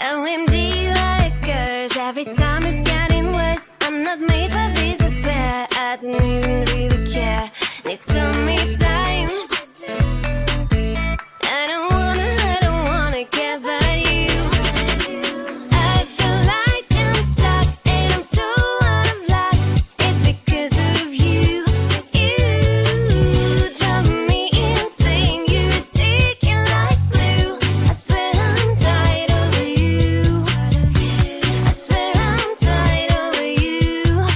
OMG, like a curse. Every time it's getting worse. I'm not made for this, I swear. I don't even really care. Need so many times. I don't wanna get by you. I feel like I'm stuck and I'm so out of luck. It's because of you. You drive me insane. You're sticking like glue. I swear I'm tired of you. I swear I'm tired of you.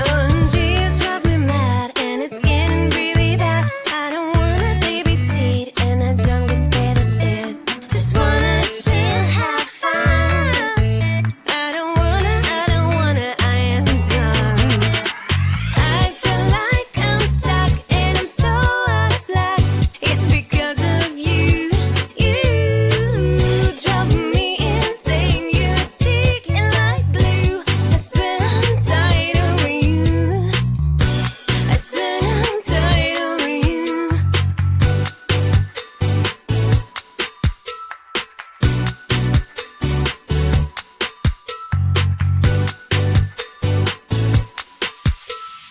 OMG, you drive me mad and it's getting really bad. I don't wanna babysit and I don't get paid, that's it. Just wanna chill, have fun. I don't wanna, I am done. I feel like I'm stuck and I'm so out of luck. It's because of you. You drive me insane. You're sticking like glue. I swear I'm tired of you. I swear I'm tired of you.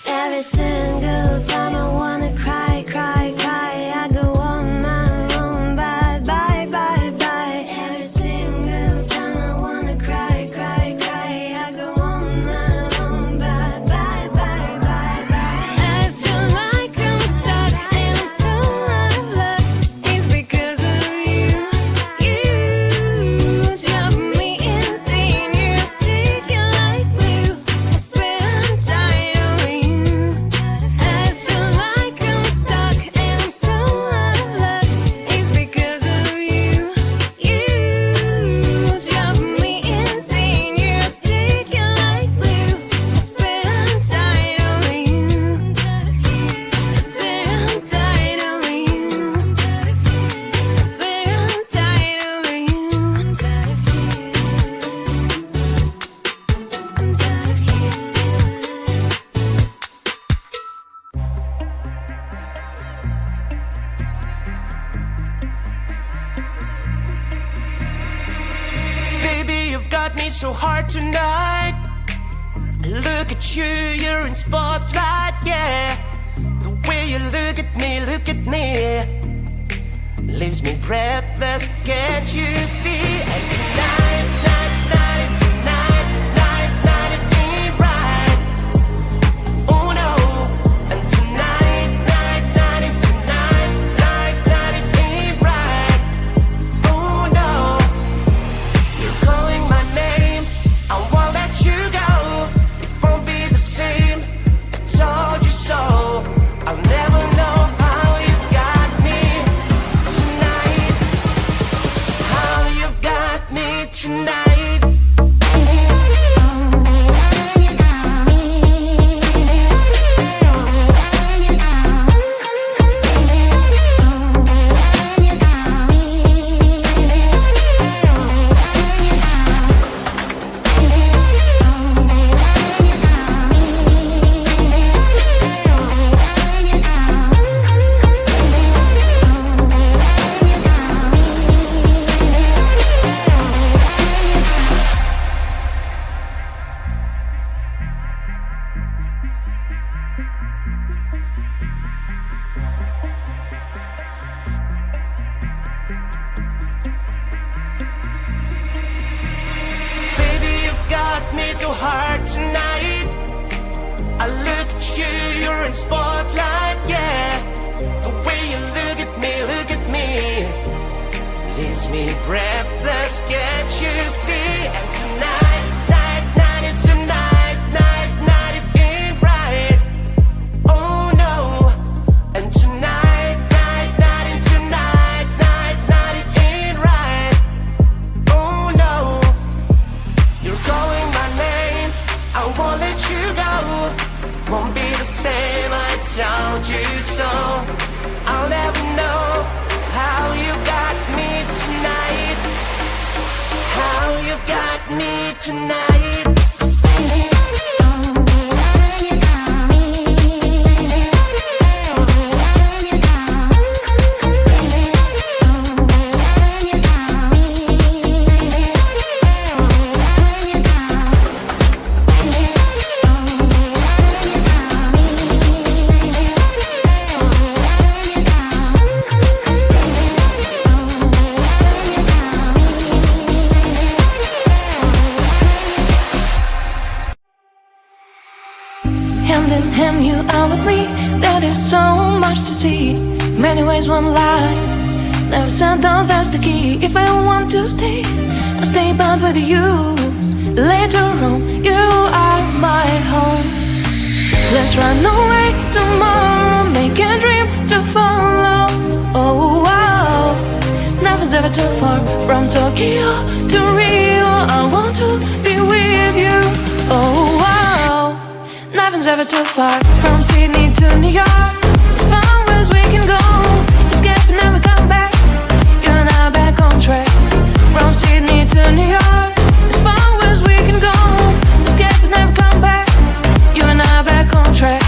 Every single time I wanna cry, cry, cry, I go on my own, bye, bye, bye, bye. Every single time I wanna cry, cry, cry, I go on my own, bye, bye, bye, bye, bye. I feel like I'm stuck and I'm so out of luck. It's because of you. You drive me insane. You're sticking like glue. I swear I'm tired of you. I feel like I'm stuck and I'm so out of luck. It's because of you. You drive me insane. You're sticking like glue. I swear I'm tired of you. I swear I'm tired of you. I swear I'm tired of you. I'm tired of you. Baby, you've got me so hard tonight. Look at you, you're in spotlight, yeah. The way you look at me, leaves me breathless, can't you see? And tonight, it ain't right. Oh no. And tonight, it ain't right. Oh no. You're calling my name, I won't let you go. It won't be the same, I told you so. I'll never know how you've got me tonight. How you've got me tonight. Baby, you've got me so hard tonight. I look at you, you're in spotlight, yeah. The way you look at me, leaves me breathless, can't you see? And tonight, it ain't right. Oh no. And tonight, it ain't right. Oh no. You're calling my name, I won't let you go. Won't be the same, I told you so. I'll never know how you got me tonight. How you've got me tonight. hand in hand, you are with me. There is so much to see. Many ways, one life. Never said that that's the key. If I want to stay, I'll stay but with you. Later on, you are my home. Let's run away tomorrow, make a dream to follow. Oh wow, nothing's ever too far from Tokyo to Rio. I want to be with you. Oh wow, nothing's ever too far from Sydney to New York. As far as we can go, escape and never come back. You and I back on track. From Sydney to New York, as far as we can go, escape and never come back. You and I back on track.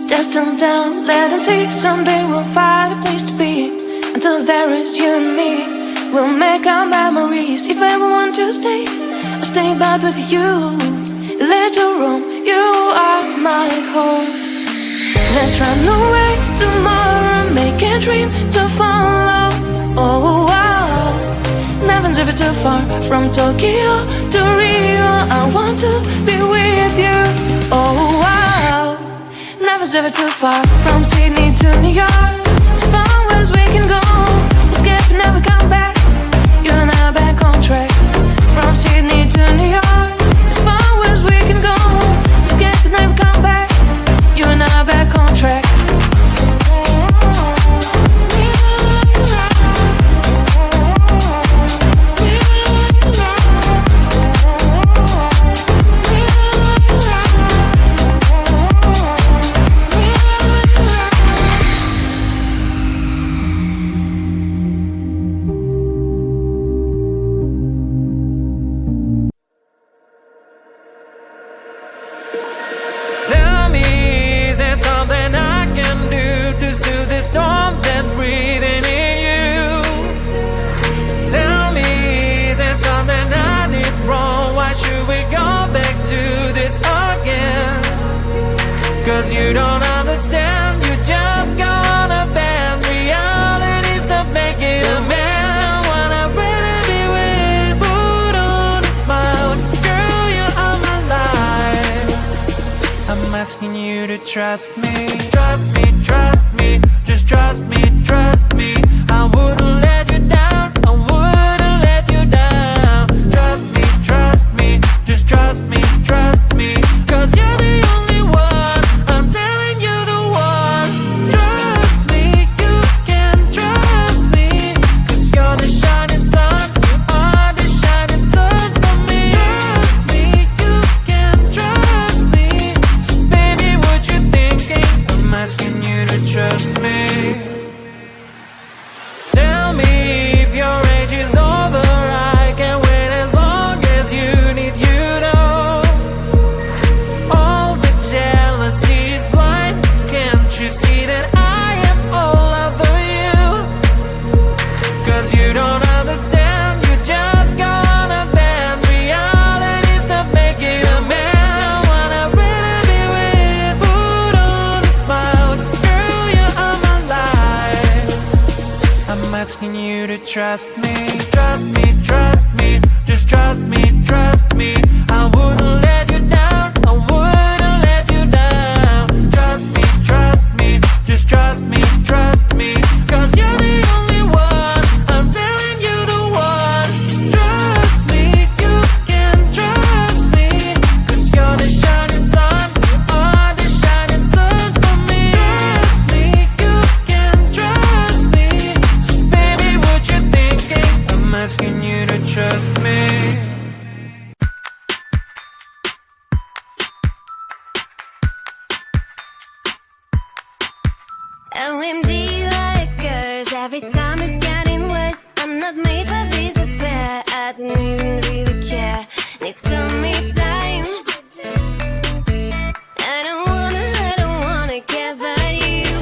Just turn down, let us see. Someday we'll find a place to be. Until there is you and me, we'll make our memories. If I ever want to stay, I'll stay back with you. Later on, you are my home. Let's run away tomorrow, make a dream to follow. Oh wow, nothing's ever too far from Tokyo to Rio. I want to be with you. Oh wow, nothing's ever too far from Sydney to New York. As far as we can go, escape and never come back. You and I back on track. From Sydney to New York. As far as we can go, escape and never come back. You and I back on track. Tell me, is there something I can do to soothe the storm that's breathing in you? Tell me, is there something I did wrong? Why should we go back to this again? Cause you don't understand, you just got a bad realities to make it a mess. Wanna really be with, put on a smile, 'cause girl, you are my life. I'm asking you to trust me, trust me, trust me, just trust me, trust me. I wouldn't let you down, I wouldn't let you down. Trust me, just trust me, trust me. 'Cause you're the only one, I'm telling you the one. Trust me, you can trust me. 'Cause you're the shining sun, you are the shining sun for me. Trust me, you can trust me. So baby, what you thinking? I'm asking you to trust me. Tell me if your age is over, I can wait as long as you need, you know. All the jealousy is blind, can't you see that I am all over you? 'Cause you don't understand, you just got a bad realities to make it a mess. I wanna really be with, put on a smile, 'cause girl, you are my life. I'm asking you to trust me, trust me, trust me, just trust me, trust me. I wouldn't let you down, I wouldn't let you down. Trust me, just trust me, trust me. 'Cause you're the only one, I'm telling you the one. Trust me, you can trust me. 'Cause you're the shining sun, you are the shining sun for me. Trust me, you can trust me. So baby, what you thinking? I'm asking you to trust me. OMG like girls, every time it's getting worse. I'm not made for this, I swear. I don't even really care. Need some me time. I don't wanna get by you.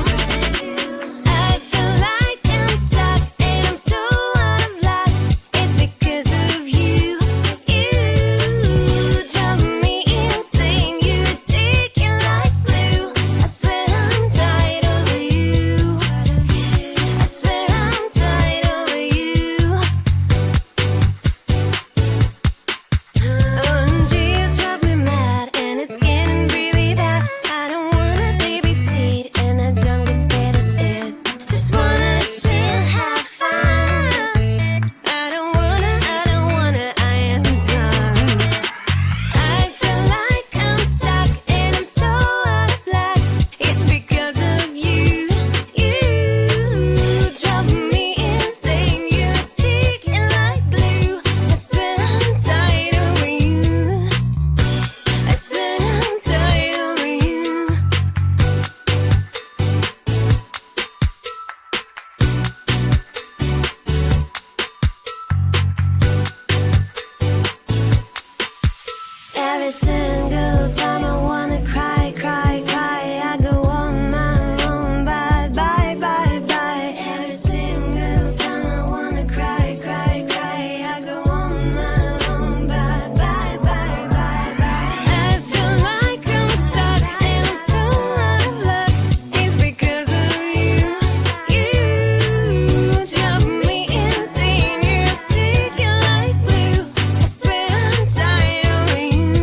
I feel like I'm stuck and I'm so Every single time I wanna cry, cry, cry, I go on my own, bye, bye, bye, bye. Every single time I wanna cry, cry, cry, I go on my own, bye, bye, bye, bye, bye. I feel like I'm stuck and I'm so out of luck. It's because of you, you drive me insane. You're sticking like glue. I swear I'm tired of you.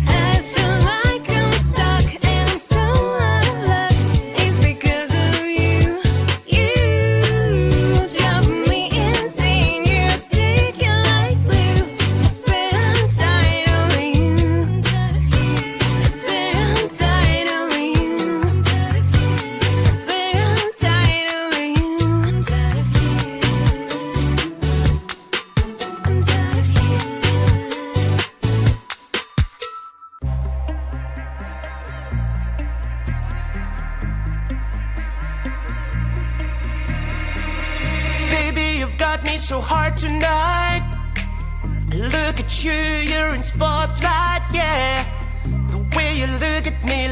I feel like I'm stuck and I'm so out of luck. It's because of you, you drive me insane. You're sticking like glue. I swear I'm tired of you. I swear I'm tired of you. I swear I'm tired of you. I'm tired of you. I'm tired of you. Baby, you've got me so hard tonight. Look at you, you're in spotlight, yeah. The way you look at me,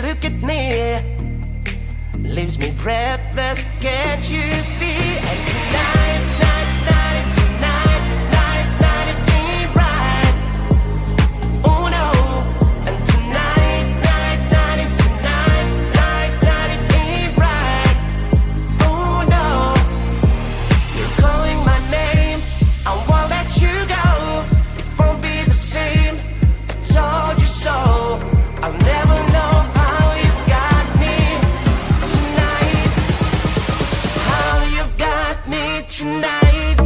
leaves me breathless, can't you see? And tonight, night, night, tonight, night, night, it ain't right. Oh no. And tonight, night, night, and tonight, night, night, it ain't right. Oh no. You're calling my name, I won't let you go. It won't be the same, I told you so. I'll never know how you've got me tonight. How you've got me tonight.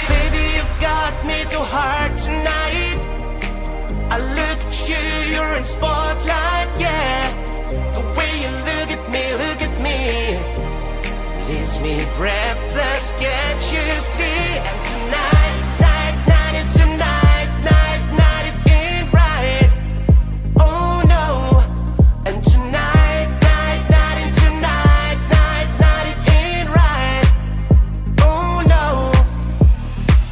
Baby, you've got me so hard tonight. I look at you, you're in spotlight, yeah. The way you look at me, leaves me breathless, can't you see? And tonight, night, night, and tonight, night, night, it ain't right. Oh no. And tonight, night, night, and tonight, night, night, it ain't right. Oh no.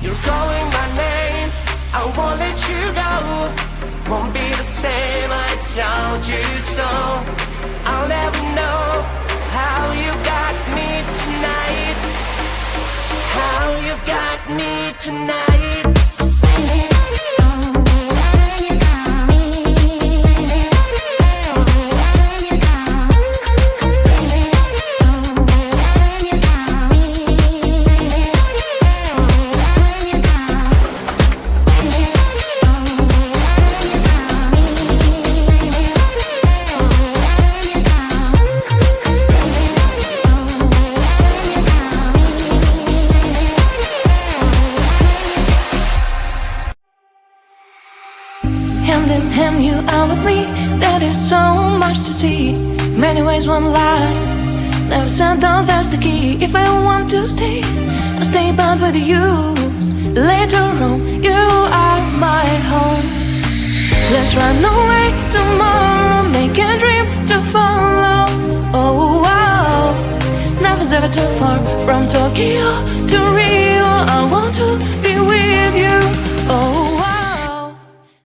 You're calling my name, I won't let you go. Won't be the same, I told you so. I'll never know how you got me tonight. How you've got me tonight. Hand in hand, you are with me. There is so much to see. Many ways, one life. Never said that that's the key. If I want to stay, I'll stay but with you. Later on, you are my home. Let's run away tomorrow. Make a dream to follow. Oh wow. Nothing's ever too far from Tokyo to Rio.